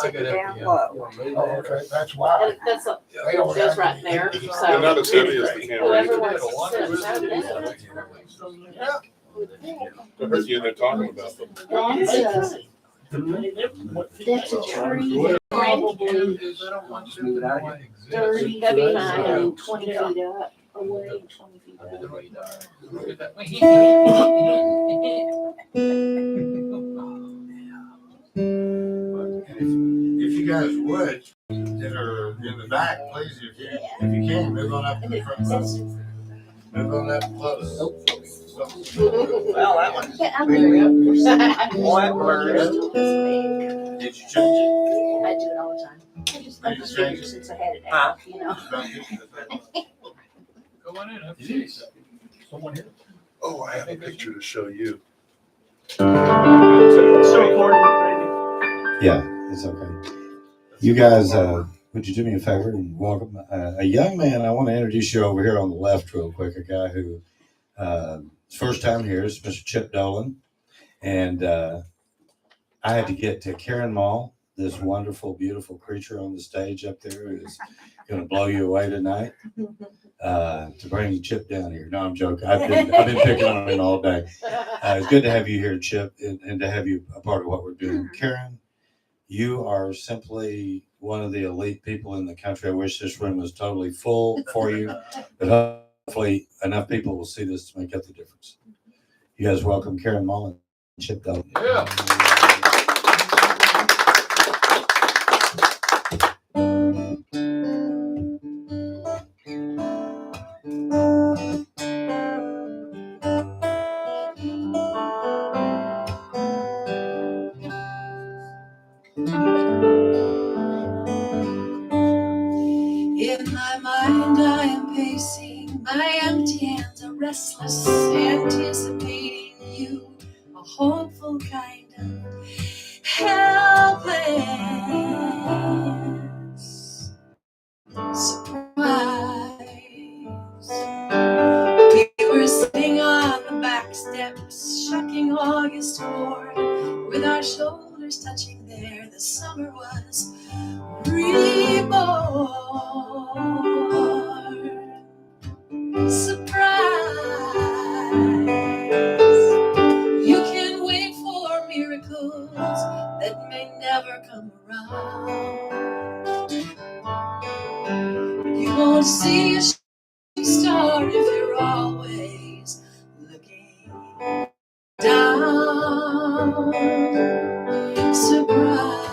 Down low. Oh, okay, that's why. That's a, They don't goes have right any- there. They're So not as heavy as the whoever camera. wants to sit down there. I heard you in there talking about them. That's a tree. Probably 30 feet high and 20 feet up. Away 20 feet up. If you guys would, that are in the back, please, if you can, move on up to the front. Move on up close. Well, that one's That Did you change it? I do it all the time. I just figure since I had it out, you know. Go on in, someone here. Oh, I have a picture to show you. Yeah, it's okay. You guys, would you do me a favor and welcome a young man? I want to introduce you over here on the left real quick. A guy who first time here is Mr. Chip Dolan, and I had to get to Karen Mall, this wonderful, beautiful creature on the stage up there who's going to blow you away tonight. To bring Chip down here. No, I'm joking. I've been picking on him all day. It's good to have you here, Chip, and to have you a part of what we're doing. Karen, you are simply one of the elite people in the country. I wish this room was totally full for you, but hopefully enough people will see this to make up the difference. You guys welcome Karen Mullen and Chip Dolan. Yeah. In my mind I am pacing, my empty hands are restless, anticipating you, a hopeful kind of helpless surprise. We were sitting on the back steps, shucking August morn, with our shoulders touching there, the summer was reborn. Surprise. You can wait for miracles that may never come around. You won't see a shooting star if you're always looking down. Surprise.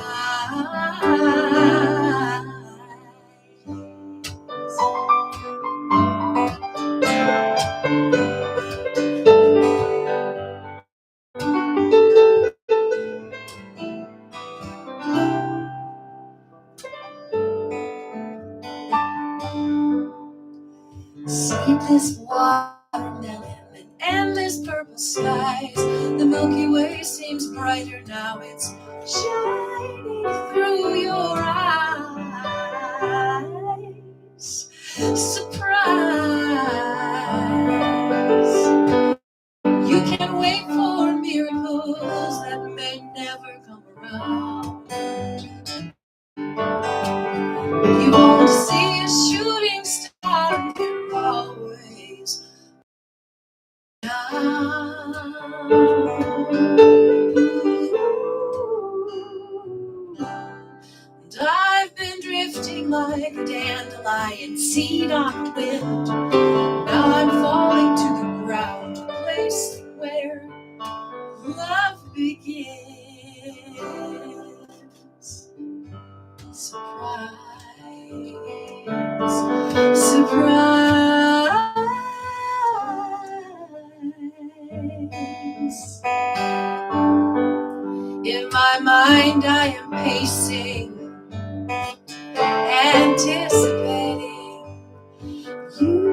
Sleepless watermelon and endless purple skies. The Milky Way seems brighter now. It's shining through your eyes. Surprise. You can wait for miracles that may never come around. You won't see a shooting star if you're always down. And I've been drifting like a dandelion seed on the wind. Now I'm falling to the ground, a place where love begins. Surprise, surprise. In my mind I am pacing, anticipating you.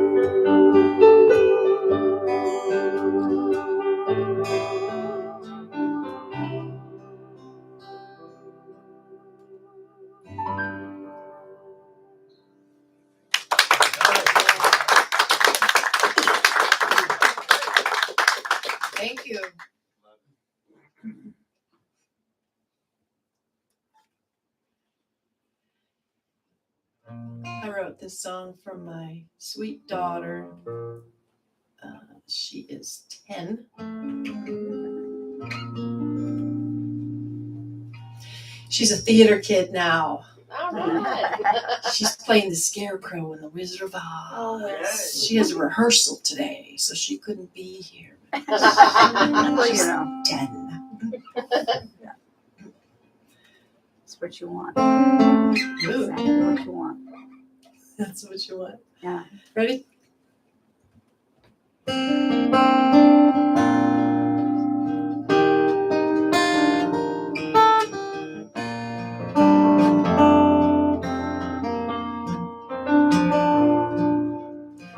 Thank you. wrote this song for my sweet daughter. She is 10. She's a theater kid now. All right. She's playing the Scarecrow in the Wizard of Oz. Oh, yes. She has a rehearsal today, so she couldn't be here. Well, She's you know, 10. it's what you want. Ooh, Exactly what you want. that's what you want. Yeah. Ready?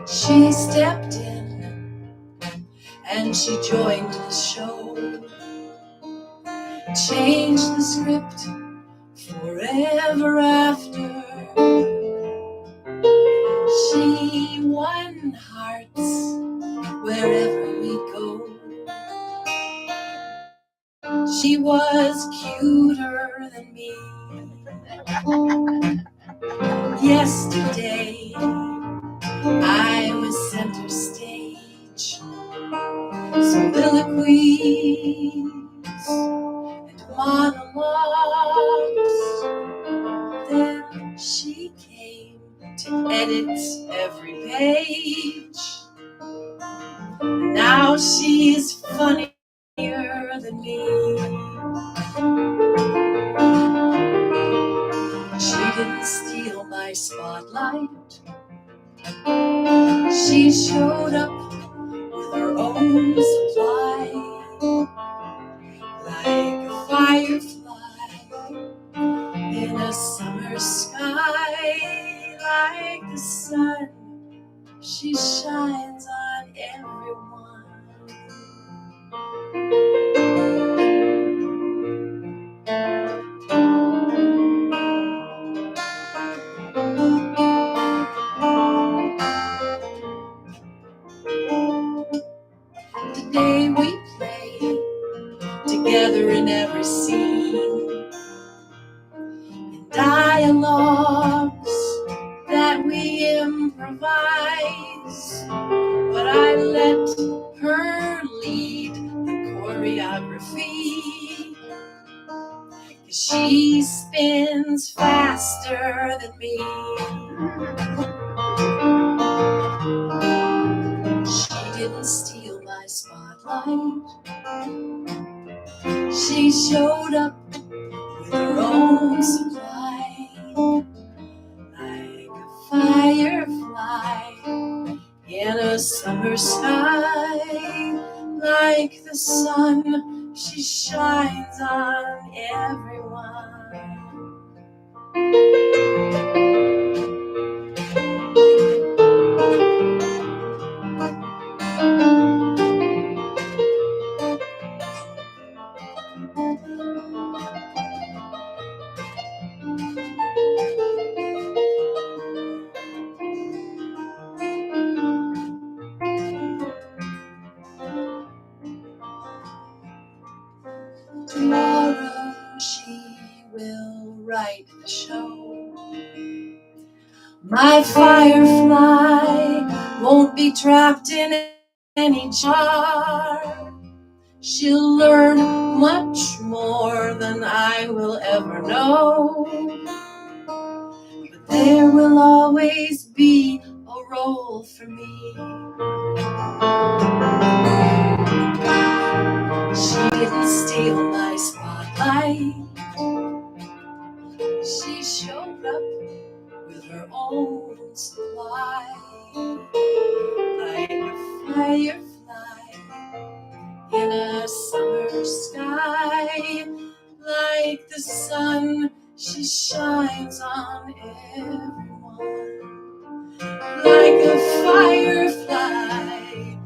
She stepped in and she joined the show. Changed the script forever after. She won hearts wherever we go. She was cuter than me. Yesterday I was center stage. Soliloquies and monologues. Then she came to edit every page. Now she's funnier than me. She didn't steal my spotlight. She showed up with her own supply, like a firefly in a summer sky, like the sun. She shines on everyone. Today we play together in every scene, in dialogues that we improvise. But I let her lead the choreography, 'cause she spins faster than me. She didn't steal my spotlight. She showed up with her own supply, like a firefly in a summer sky, like the sun. She shines on everyone. Tomorrow she will write the show. My firefly won't be trapped in any jar. She'll learn much more than I will ever know. But there will always be a role for me. She didn't steal my spotlight. She showed up with her own supply, like a firefly in a summer sky, like the sun. She shines on everyone, like a firefly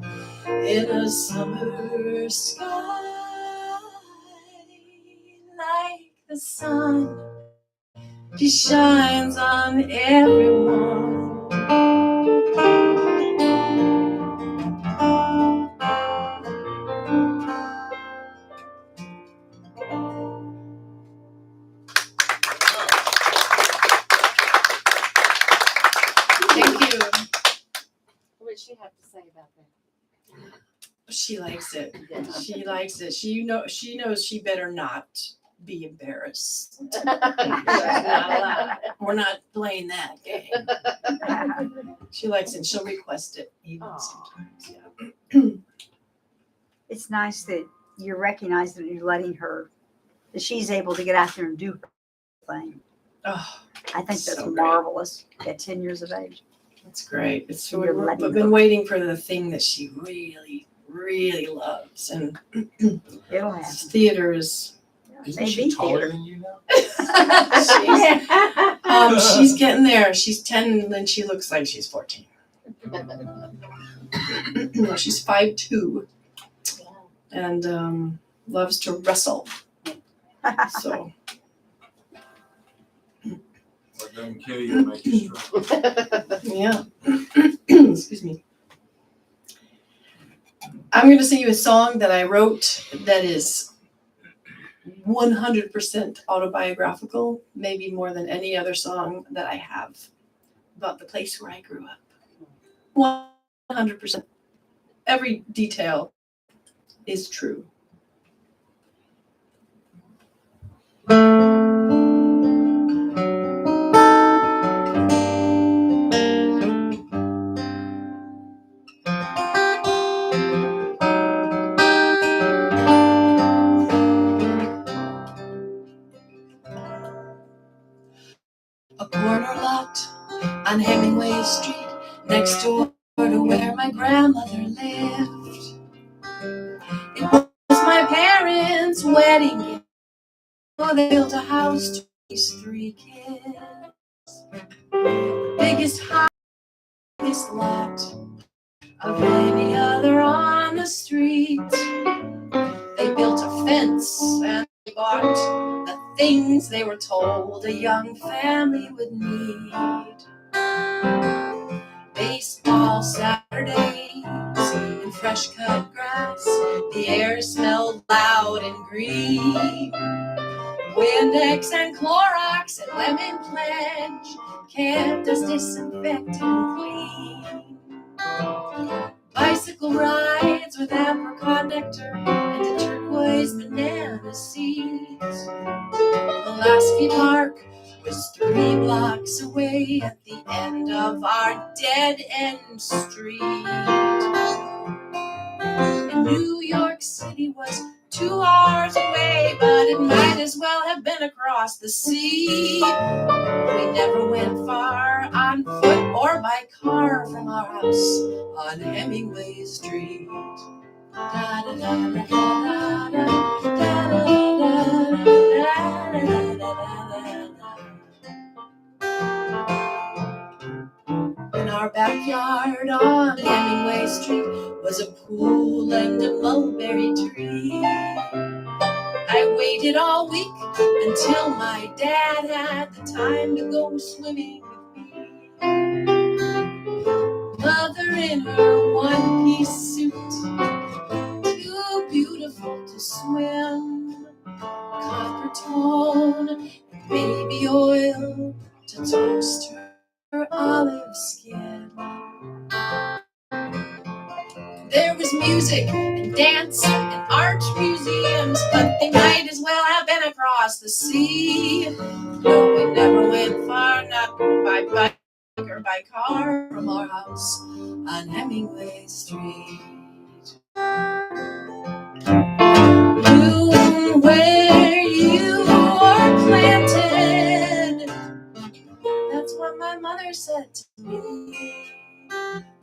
in a summer sky, like the sun. She shines on everyone. She likes it. She likes it. She knows she better not be embarrassed. We're not playing that game. She likes it. She'll request it even sometimes. Yeah. It's nice that you're recognizing that you're letting her, that she's able to get out there and do her thing. Oh, I think that's so great. marvelous at 10 years of age. that's great. It's You're letting we've been her. waiting for the thing that she really, really loves, and It'll happen. theater is. Isn't Maybe she taller theater. than you now? She's getting there. She's 10 and she looks like she's 14. No, she's 5'2" and loves to wrestle. So But them kitty will make you strong. yeah. Excuse me. I'm going to sing you a song that I wrote that is 100% autobiographical, maybe more than any other song that I have about the place where I grew up. 100%. Every detail is true. A corner lot on Hemingway Street, next door to where my grandmother lived. It was my parents' wedding gift. Oh, they built a house to raise 3 kids. Biggest house, biggest lot of any other on the street. They built a fence and they bought the things they were told a young family would need. Baseball Saturdays and fresh cut grass, the air smelled loud and green. Windex and Clorox and Lemon Pledge kept us disinfected and clean. Bicycle rides with apricot nectar and a turquoise banana seeds. Pulaski Park was 3 blocks away at the end of our dead-end street. And New York City was 2 hours away, but it might as well have been across the sea. We never went far on foot or by car from our house on Hemingway Street. In our backyard on Hemingway Street was a pool and a mulberry tree. I waited all week until my dad had the time to go swimming with me. Mother in her one-piece suit, too beautiful to swim. Copper tone and baby oil to toast her olive skin. There was music and dance and art museums, but they might as well have been across the sea. No, we never went far, not by bike or by car from our house on Hemingway Street. Bloom where you are planted. That's what my mother said to me.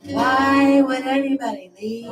Why would anybody leave?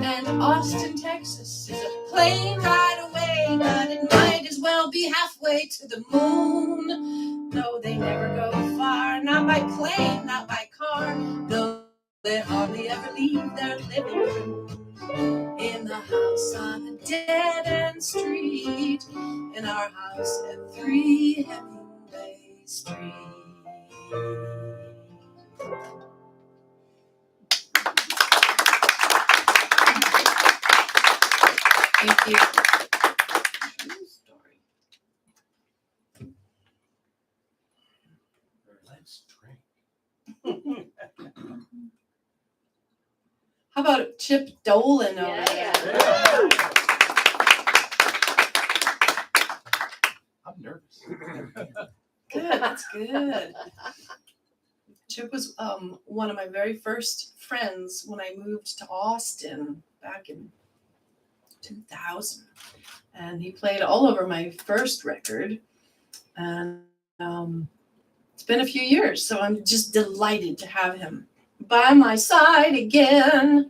And Austin, Texas is a plane ride away. way, but it might as well be halfway to the moon. No, they never go far, not by plane, not by car. No, they hardly ever leave their living room. In the house on a dead-end street, in our house at 3 Hemingway Street. Thank you. True story. Let's drink. How about Chip Dolan over there? Yeah. I'm nervous. Good, that's good. Chip was one of my very first friends when I moved to Austin back in 2000. And he played all over my first record. And it's been a few years, so I'm just delighted to have him by my side again.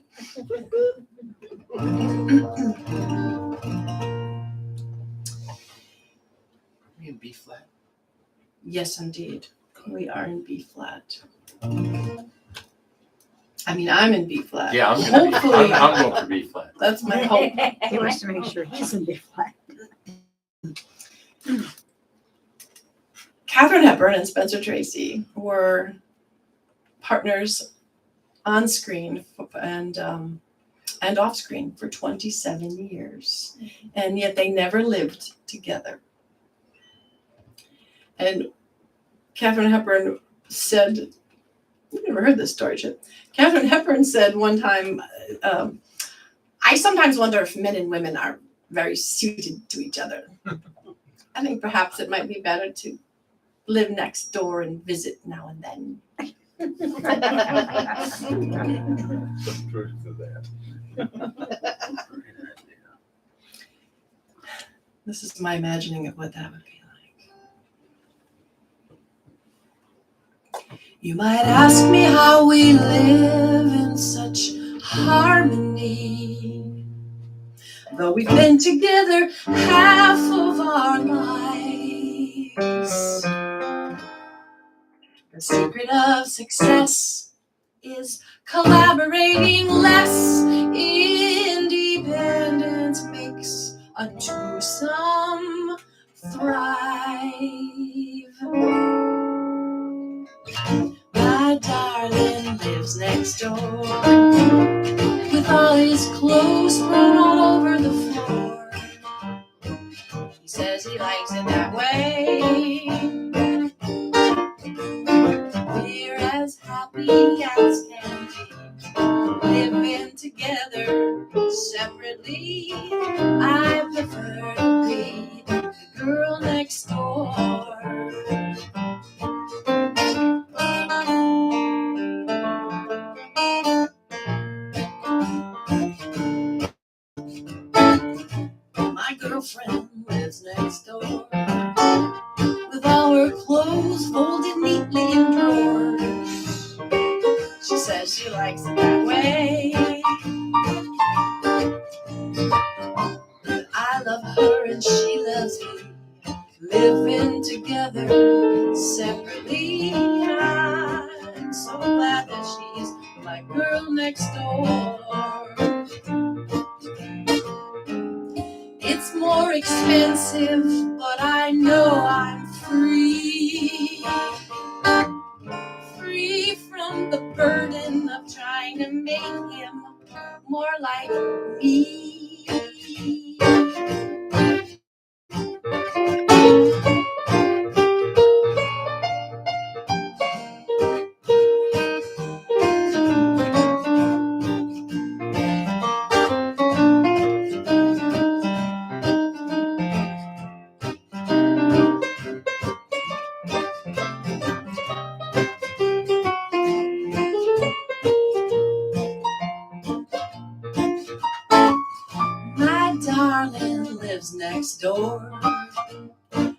We in B flat. Yes, indeed. We are in B flat. I mean, I'm in B flat. Yeah, I'm gonna be, Hopefully, I'm going for B flat. that's my hope. He wants to make sure he's in B flat. Katharine Hepburn and Spencer Tracy were partners on screen and off screen for 27 years, and yet they never lived together. And Katharine Hepburn said, I've never heard this story, Chip. Katharine Hepburn said one time, I sometimes wonder if men and women are very suited to each other. I think perhaps it might be better to live next door and visit now and then. Some truth to that. This is my imagining of what that would be like. You might ask me how we live in such harmony, though we've been together half of our lives. The secret of success is collaborating less. Independence makes a twosome thrive. My darling lives next door with all his clothes thrown all over the floor. He says he likes it that way. We're as happy as can be, living together separately. I prefer to be the girl next door. My girlfriend lives next door with all her clothes folded neatly in drawers. She says she likes it that way. But I love her and she loves me, living together separately. I'm so glad that she's my girl next door. It's more expensive, but I know I'm free. Free from the burden of trying to make him more like me. My darling lives next door.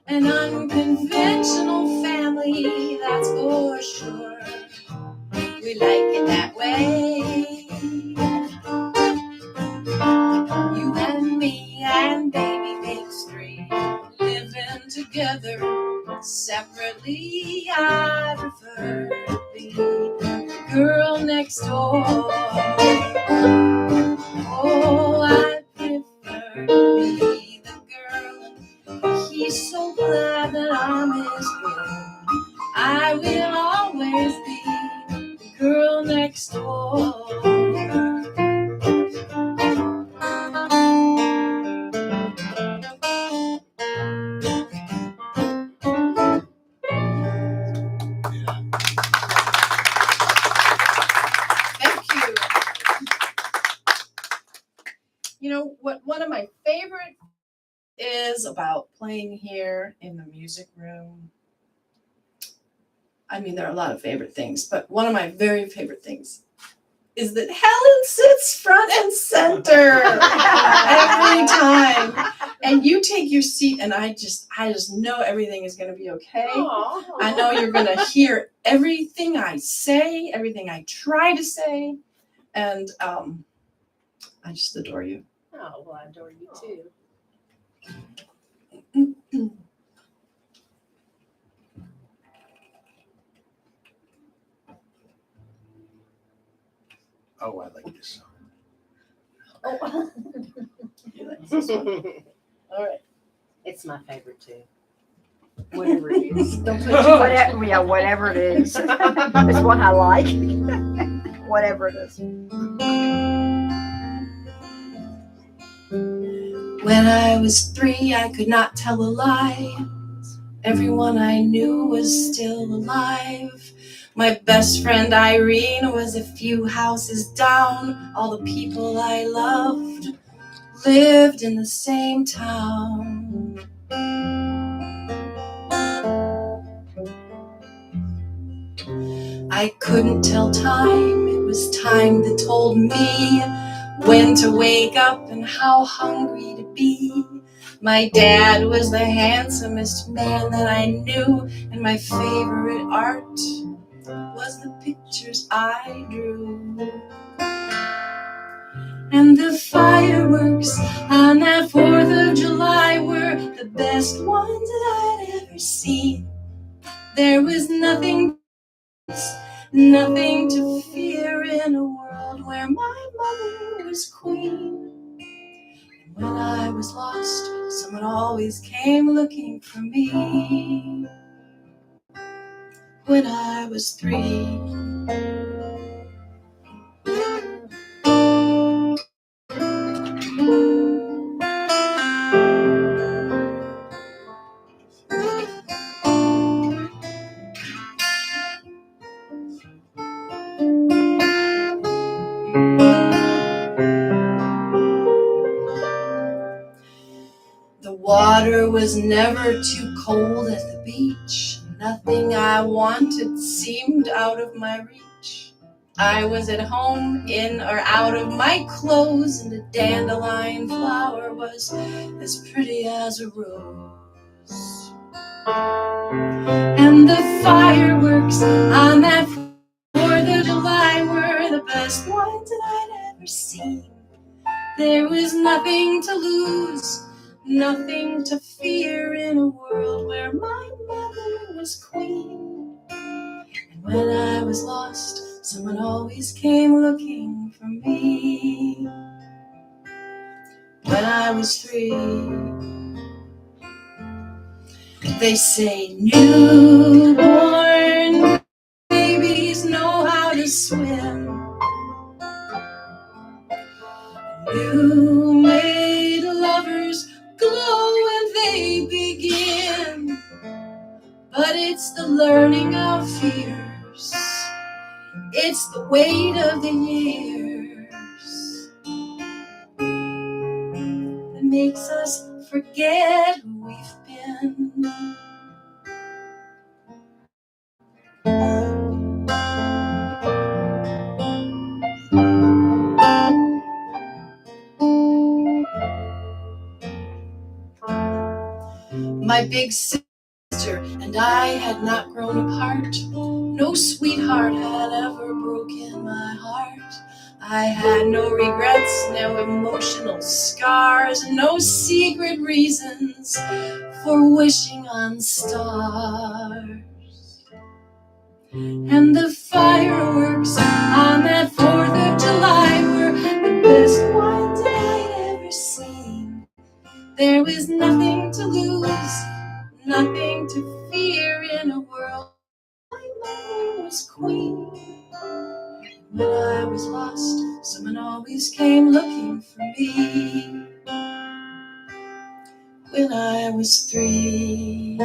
An unconventional family, that's for sure. We like it that way. You and me and baby, Separately, I prefer to be the girl next door. Oh, I prefer to be the girl, and he's so glad that I'm his girl. I will always be the girl next door. Thank you. You know what? One of my favorite is about playing here in the music room. I mean, there are a lot of favorite things, but one of my very favorite things is that Helen sits front and center every time. And you take your seat, and I just know everything is going to be okay. I know you're going to hear everything I say, everything I try to say, and I just adore you. Oh, well, I adore you too. Oh, I like this song. Oh. You like this one? All right. It's my favorite too. Whatever it is. Don't put too Whatever, yeah, whatever it is. It's one I like. Whatever it is. When I was 3, I could not tell a lie. Everyone I knew was still alive. My best friend Irene was a few houses down. All the people I loved lived in the same town. I couldn't tell time. It was time that told me when to wake up and how hungry to be. My dad was the handsomest man that I knew, and my favorite art was the pictures I drew. And the fireworks on that 4th of July were the best ones that I'd ever seen. There was nothing to fear in a world where my mother was queen. And when I was lost, someone always came looking for me. When I was 3. The water was never too cold at the beach. Nothing I wanted seemed out of my reach. I was at home, in or out of my clothes, and a dandelion flower was as pretty as a rose. And the fireworks on that 4th of July were the best ones that I'd ever seen. There was nothing to lose, nothing to fear in a world where my mother was queen. And when I was lost, someone always came looking for me. When I was 3, they say newborn babies know how to swim. New made lovers glow when they begin. But it's the learning of fears, it's the weight of the years that makes us forget who we've been. My big sister and I had not grown apart. No sweetheart had ever broken my heart. I had no regrets, no emotional scars, no secret reasons for wishing on stars. And the fireworks on that 4th of July were the best ones I'd ever seen. There was nothing to lose, nothing to fear in a world my mother was queen. When I was lost, someone always came looking for me. When I was 3.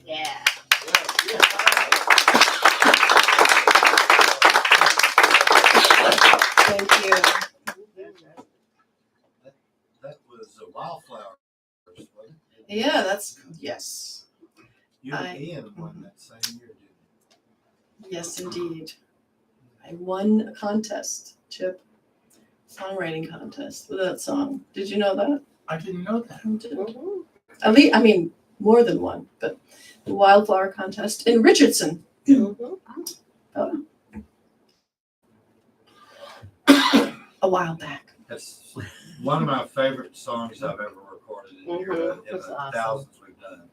Yeah. Thank you. That was a Wildflower. Wasn't it? Yeah, that's, yes. You and I- Ian won that same year, didn't Yes, indeed. I won a contest, Chip. Songwriting contest with that song. Did you know that? I didn't know that. I did. At least, I mean, more than one, but the Wildflower contest in Richardson. A while back. That's one of my favorite songs I've ever recorded in Mhm. the That's awesome. thousands we've done.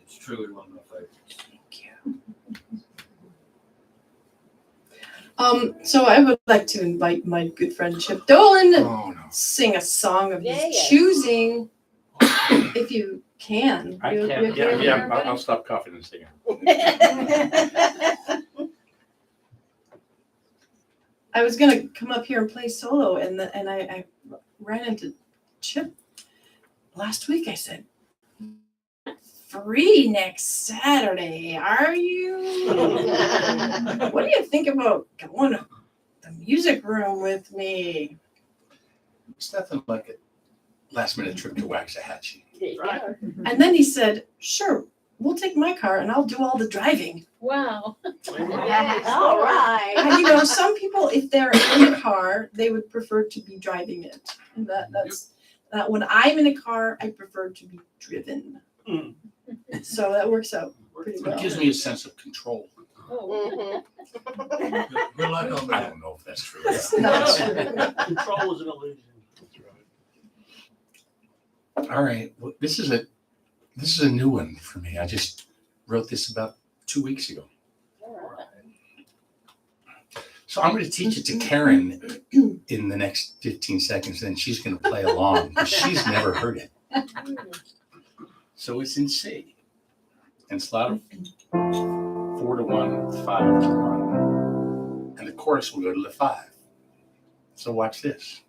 It's truly one of my favorites. Thank you. So I would like to invite my good friend Chip Dolan to Oh, no. sing a song of his Yeah. choosing, if you can. I You- can, you- yeah, you're yeah, good? I'll stop coughing and singing. I was gonna come up here and play solo, and I ran into Chip last week. I said, "Free next Saturday, are you? What do you think about going to the music room with me?" It's nothing like a last minute trip to Waxahachie. There you go. And then he said, "Sure, we'll take my car and I'll do all the driving." Wow. Yes. All right. You know, some people, if they're in a car, they would prefer to be driving it. And that's that. When I'm in a car, I prefer to be driven. Mm. So that works out pretty well. It gives me a sense of control. Oh. Good luck on I that. don't know if that's true. It's not true. Control is an illusion. All right, well, this is a new one for me. I just wrote this about 2 weeks ago. So I'm going to teach it to Karen in the next 15 seconds, and she's going to play along. She's never heard it. So it's in C. And it's a lot of 4 to 1, 5 to 1. And the chorus will go to the 5. So watch this.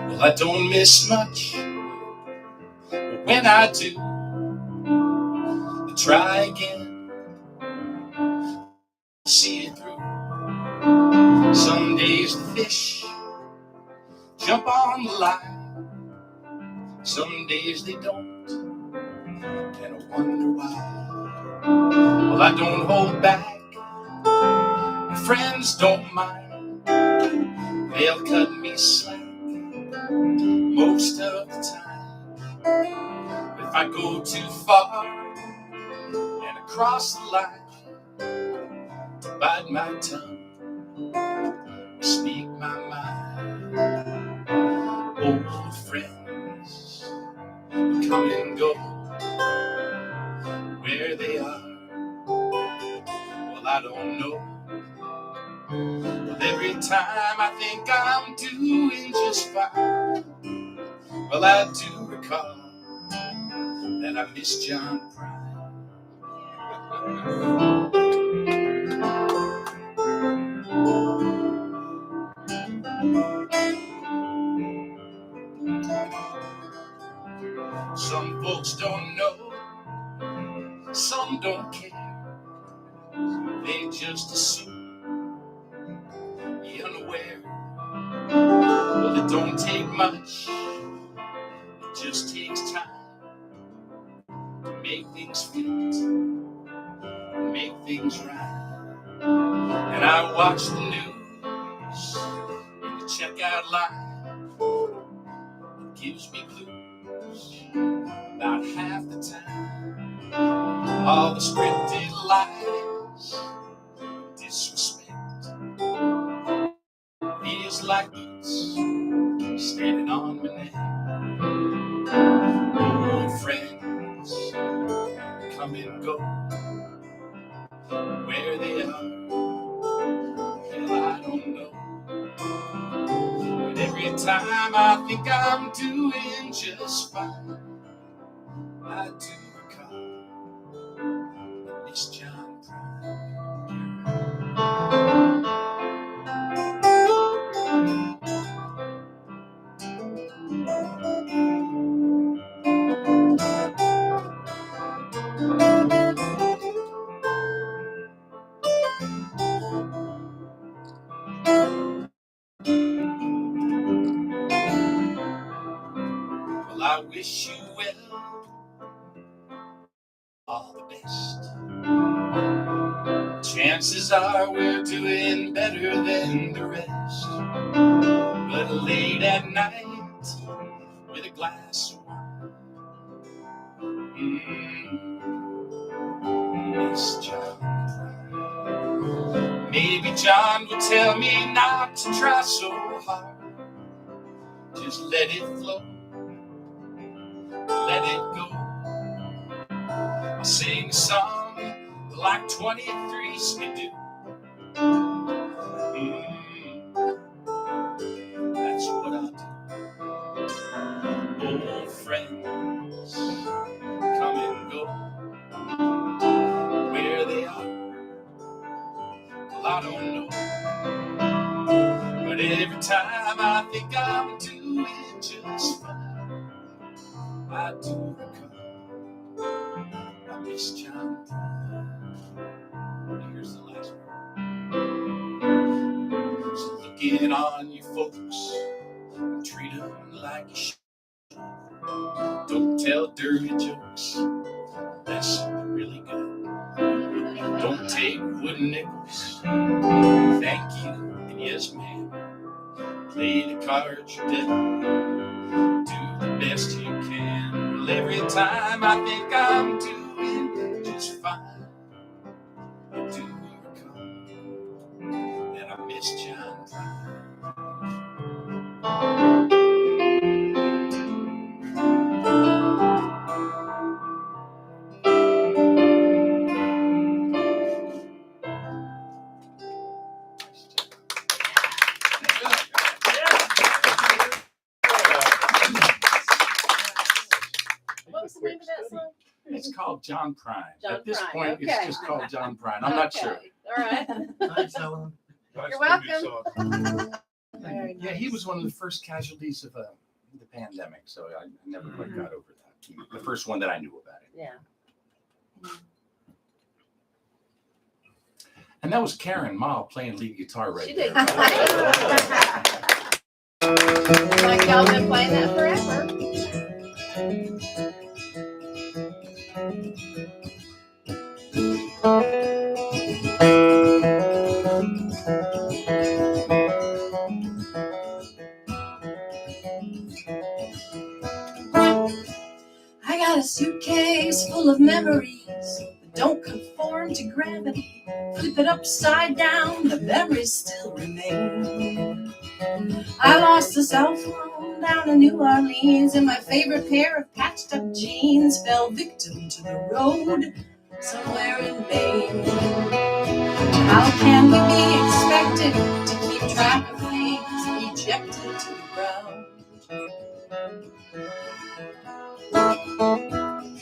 Well, I don't miss much, but when I do, I try again, see it through. Some days the fish jump on the line, some days they don't, and I wonder why. Well, I don't hold back, my friends don't mind, they'll cut me slack most of the time. If I go too far and across the line, to bite my tongue, speak my mind. Old friends come and go, where they are, well, I don't know. Well, every time I think I'm doing just fine, well, I do recall that I miss John Prine. Some folks don't know, some don't care. They just assume you're unaware. Well, it don't take much, it just takes time to make things fit, make things right. And I watch the news in the checkout line. It gives me blues about half the time. All the scripted lies, disrespect, feels like it's standing on my neck. Old friends come and go, where they are, hell, I don't know. But every time I think I'm doing just fine, I do recall Miss John Well, I wish you well, all the best. Chances are we're doing better than the rest. But late at night, with a glass of wine, Miss John. Maybe John would tell me not to try so hard. Just let it flow, let it go. I'll sing a song like 23's can do. That's what I'll do. Old friends come and go, where they are, well, I don't know. But every time I think I'm doing just fine, I do recall I miss John Prine. Here's the last one. So looking on you folks, treat them like you should. Don't tell dirty jokes, that's really good. Don't take wooden nickels, thank you and yes ma'am. Play the cards you're dealt, do the best you can. Well, every time I think I'm doing just fine, I do recall that I miss John Prine. What was the name of that song? It's called John Prine. John At this Prine, point, okay. it's just called John Prine. I'm not sure. All right. Thanks, Ellen. You're welcome. Yeah, he was one of the first casualties of the pandemic, so I never quite got over that. The first one that I knew about it. Yeah. And that was Karen Ma playing lead guitar right She there. did. Like y'all been playing that forever. I got a suitcase full of memories that don't conform to gravity. Flip it upside down, the memories still remain. I lost a cell phone down in New Orleans, and my favorite pair of patched up jeans fell victim to the road somewhere in Maine. How can we be expected to keep track of things ejected to the ground?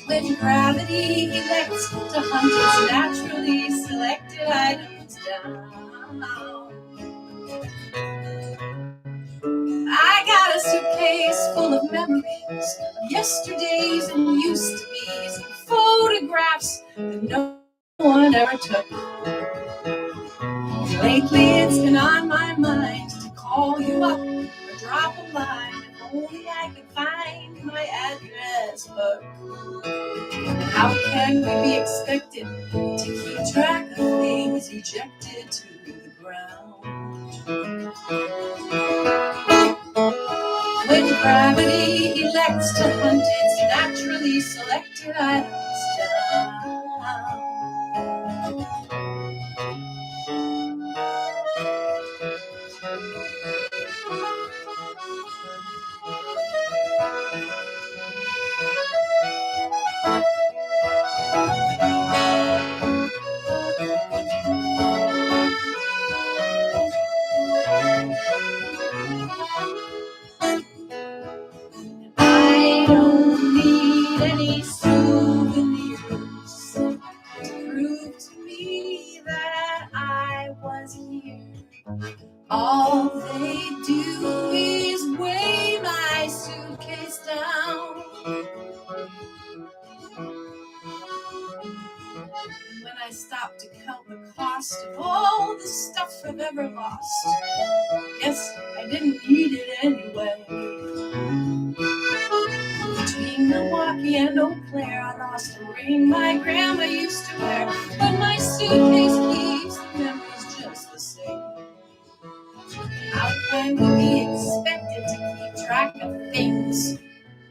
When gravity elects to hunt its naturally selected items down. full of memories of yesterdays and used to be's and photographs that no one ever took. Lately it's been on my mind to call you up or drop a line. If only I could find my address book. How can we be expected to keep track of things ejected to the ground? When gravity elects to hunt its naturally selected items down. I don't need any souvenirs to prove to me that I was here. All they do is weigh my suitcase down. When I stop to count the cost of all the stuff I've ever lost, yes, I didn't need it anyway. Between Milwaukee and Eau Claire, I lost a ring my grandma used to wear, but my suitcase keeps the memories just the same. How can we be expected to keep track of things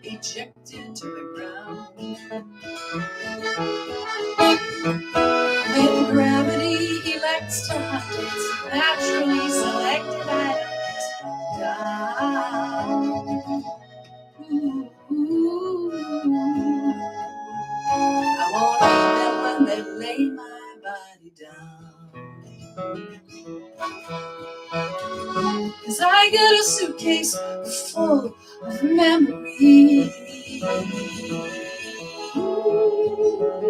ejected to the ground? When gravity elects to hunt its naturally selected items down. I won't need them when they lay my body down. 'Cause I got a suitcase full of memories. Oh,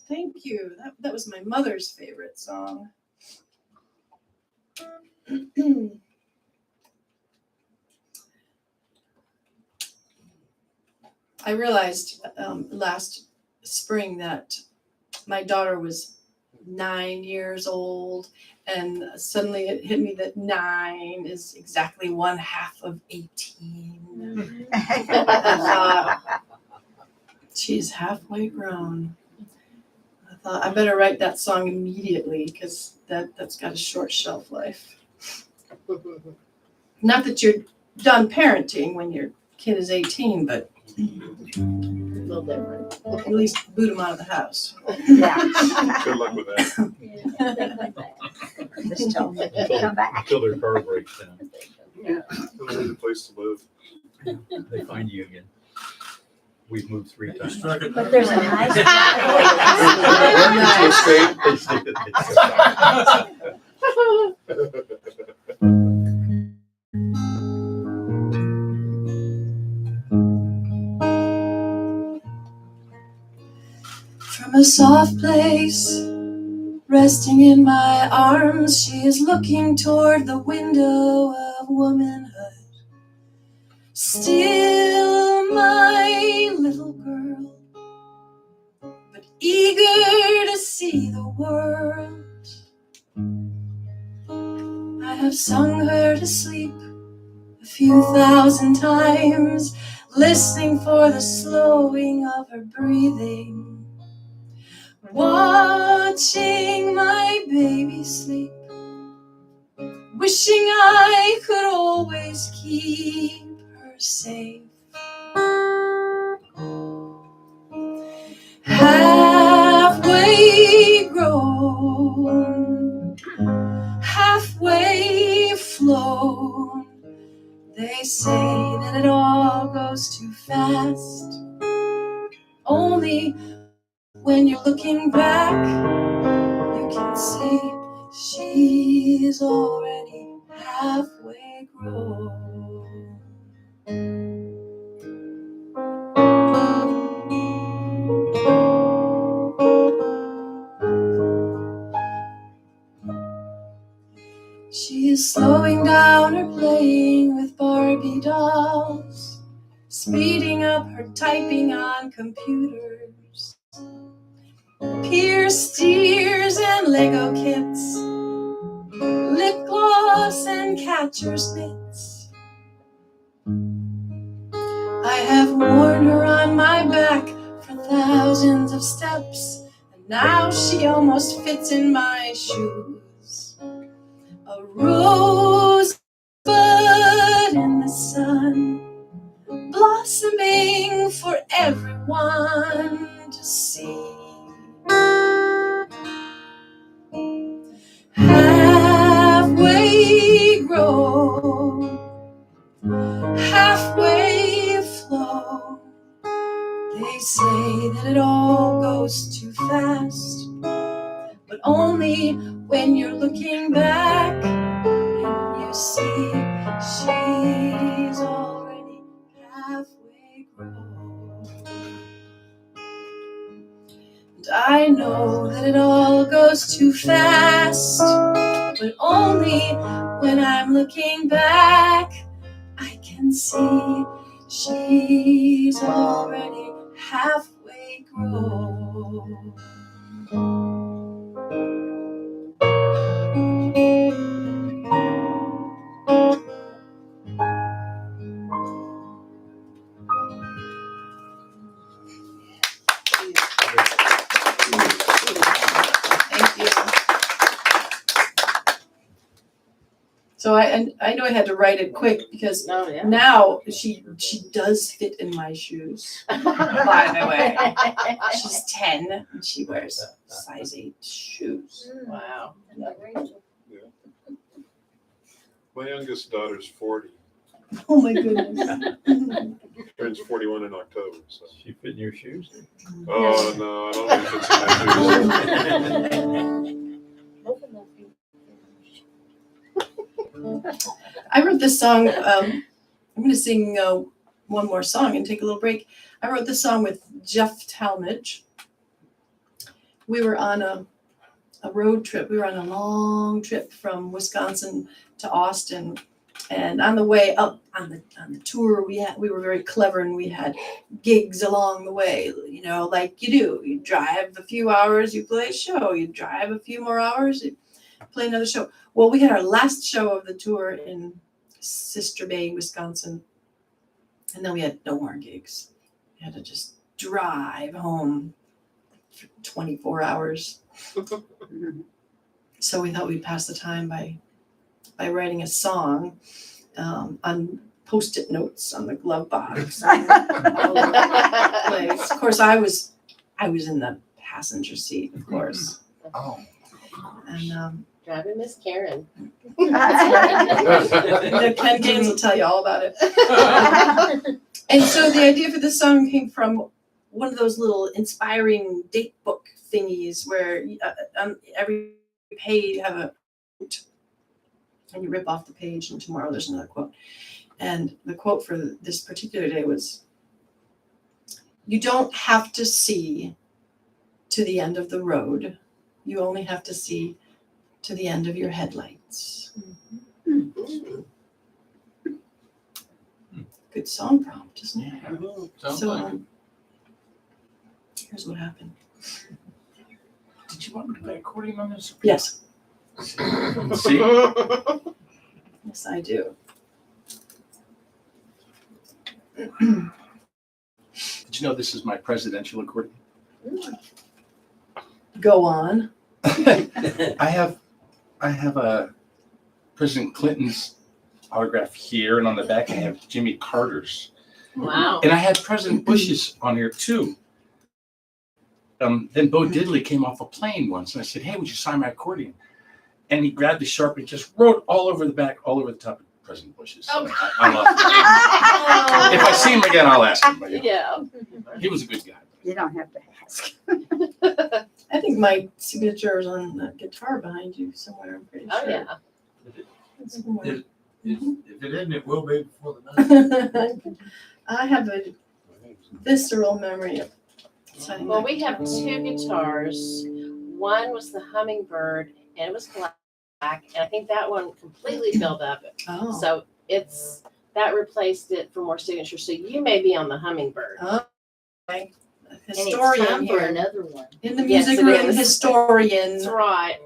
Thank you. That was my mother's favorite song. I realized last spring that my daughter was 9 years old, and suddenly it hit me that 9 is exactly 1/2 of 18. I thought, she's halfway grown. I thought I better write that song immediately because that's got a short shelf life. Not that you're done parenting when your kid is 18, but A little different. at least boot them out of the house. Yeah. good luck with that. Just tell them to come back. Until their car breaks down. It'll be the place to live. They find you again. We've moved 3 times. But there's a nice. They sleep at From a soft place, resting in my arms, she is looking toward the window of womanhood. Still my little girl, but eager to see the world. I have sung her to sleep a few thousand times, listening for the slowing of her breathing, watching my baby sleep, wishing I could always keep her safe. Halfway grown, halfway flown, they say that it all goes too fast. Only when you're looking back, you can see she's already halfway grown. slowing down or playing with Barbie dolls, speeding up her typing on computers, pierced ears and Lego kits, lip gloss and catcher's mitts. I have worn her on my back for thousands of steps, and now she almost fits in my shoes. A rosebud in the sun, blossoming for everyone to see. Halfway grown, halfway flow. They say that it all goes too fast, but only when you're looking back and you see she's already halfway grown. And I know that it all goes too fast, but only when I'm looking back I can see she's already halfway grown. Thank you. So I know I had to write it quick because No, yeah. now she does fit in my shoes. By the way, she's 10 and she wears size 8 shoes. Wow. My youngest daughter's 40, Oh my goodness. turns 41 in October, so. She fit in your shoes? Oh, no, I don't think it's in my shoes. I wrote this song. I'm going to sing one more song and take a little break. I wrote this song with Jeff Talmadge. We were on a road trip. We were on a long trip from Wisconsin to Austin. And on the way up on the tour, we were very clever and we had gigs along the way, you know, like you do. You drive a few hours, you play a show. You drive a few more hours, you play another show. Well, we had our last show of the tour in Sister Bay, Wisconsin. And then we had no more gigs. We had to just drive home for 24 hours. So we thought we'd pass the time by writing a song on Post-it notes on the glove box. All over the place. Of course, I was in the passenger seat, of course. Oh. And Driving Miss Karen. Ken Gaines will tell you all about it. And so the idea for this song came from one of those little inspiring date book thingies where on every page you have a quote and you rip off the page and tomorrow there's another quote. And the quote for this particular day was, "You don't have to see to the end of the road. You only have to see to the end of your headlights." Good song prompt, isn't it? Sounds So like it. here's what happened. Did you want me to play accordion on this? Yes, See? yes, I do. Did you know this is my presidential accordion? Go on. I have a President Clinton's autograph here, and on the back I have Jimmy Carter's. Wow. And I had President Bush's on here too. Then Bo Diddley came off a plane once, and I said, "Hey, would you sign my accordion?" And he grabbed the Sharpie and just wrote all over the back, all over the top of President Bush's. So I love it. If I see him again, I'll ask him. But, Yeah. he was a good guy. You don't have to ask. I think my signature is on that guitar behind you somewhere. I'm pretty Oh, sure. yeah. It's somewhere. If it isn't, it will be before the night. I have a visceral memory of signing. Well, that we have guitar. 2 guitars. One was the Hummingbird, and it was back, and I think that one completely filled up. Oh. So that replaced it for more signatures. So you may be on the hummingbird. Oh, okay. And it's Historian time for here. another one. In the Yes, music it room, is. historian. That's right.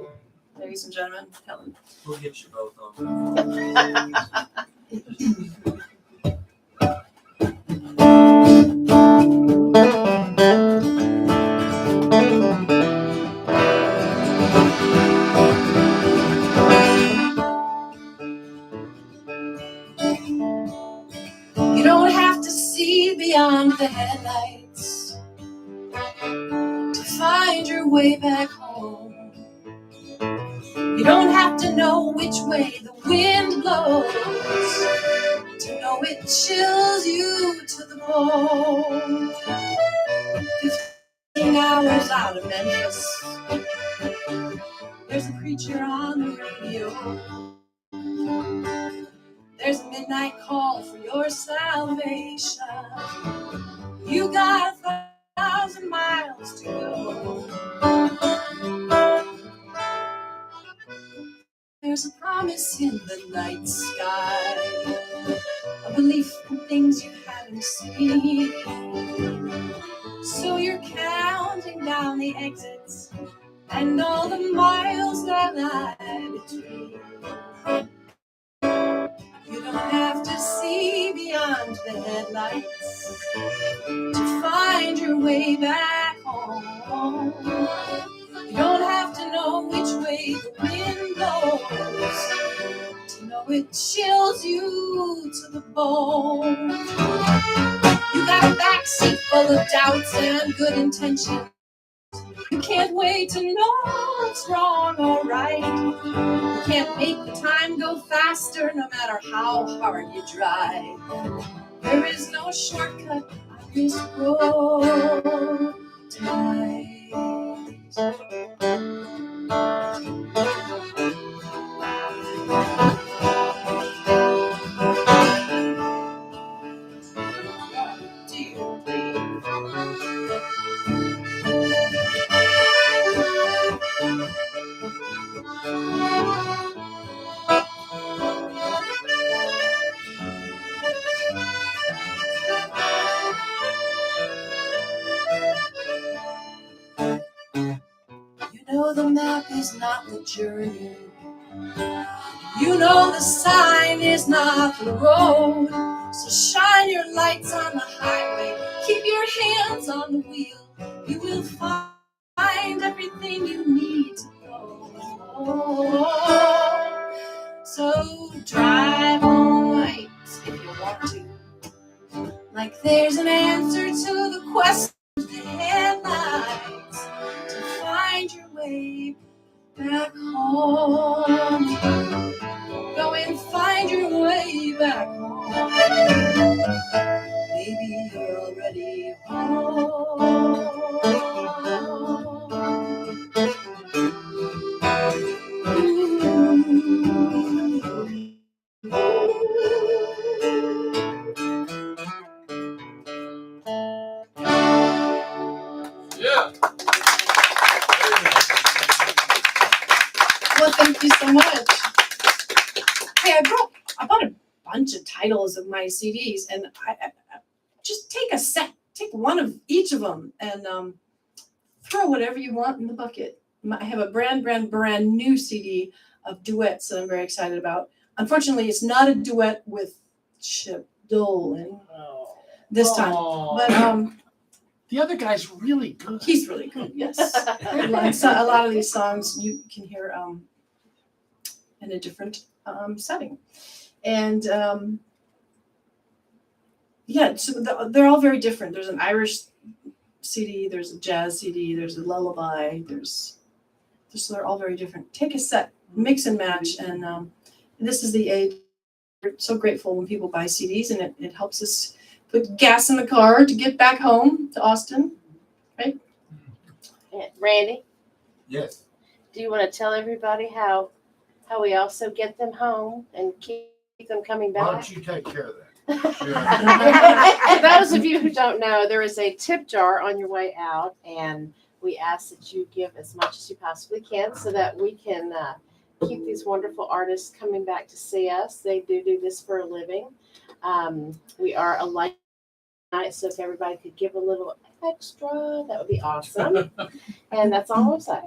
Ladies and gentlemen, Helen. We'll get you both on. You don't have to see beyond the headlights to find your way back home. You don't have to know which way the wind blows to know it chills you to the bone. 15 hours out of Memphis, there's a preacher on the radio. There's a midnight call for your salvation. You got 1,000 miles to go. There's a promise in the night sky, a belief in things you haven't seen. So you're counting down the exits and all the miles that lie between. You don't have to see beyond the headlights to find your way back home. You don't have to know which way the wind blows to know it chills you to the bone. You got a backseat full of doubts and good intentions. You can't wait to know what's wrong or right. You can't make the time go faster no matter how hard you drive. There is no shortcut on this road tonight. You know the map is not the journey. You know the sign is not the road. So shine your lights on the highway. Keep your hands on the wheel. You will find everything you need to know. So drive on light if you want to. Like there's an answer to the question of the headlights. To find your way back home. Go and find your way back home. Maybe you're already home. Yeah. Well, thank you so much. Hey, I bought a bunch of titles of my CDs, and I just take one of each of them, and throw whatever you want in the bucket. I have a brand new CD of duets that I'm very excited about. Unfortunately, it's not a duet with Chip Dolan this time, but The other guy's really good. he's really good. Yes, so a lot of these songs you can hear in a different setting, and so they're all very different. There's an Irish CD, there's a jazz CD, there's a lullaby, so they're all very different. Take a set, mix and match, and this is the age. We're so grateful when people buy CDs, and it helps us put gas in the car to get back home to Austin. Randy, Yes. do you want to tell everybody how we also get them home and keep them coming Why back? don't you take care of that? For those of you who don't know, there is a tip jar on your way out, and we ask that you give as much as you possibly can so that we can keep these wonderful artists coming back to see us. They do this for a living. We are a light night, so if everybody could give a little extra, that would be awesome. And that's all I'll say.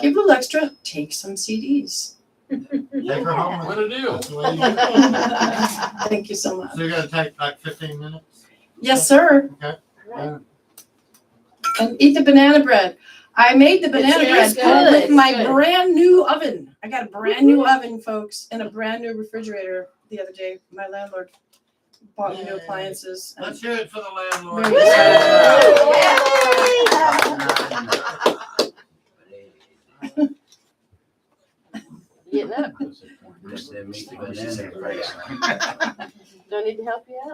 Give a little extra, take some CDs. Take her home. What to do? That's the way you do it. Thank you so much. So you're gonna take like 15 minutes? Yes, sir. Okay. Right. And eat the banana bread. I made the banana It's bread good. with It's my good. brand new oven. I got a brand new oven, folks, and a brand new refrigerator the other day. My landlord bought me new appliances. and- Let's hear it for the landlord. Very excited. Getting up. Just then meet the banana price. Do I need to help you out?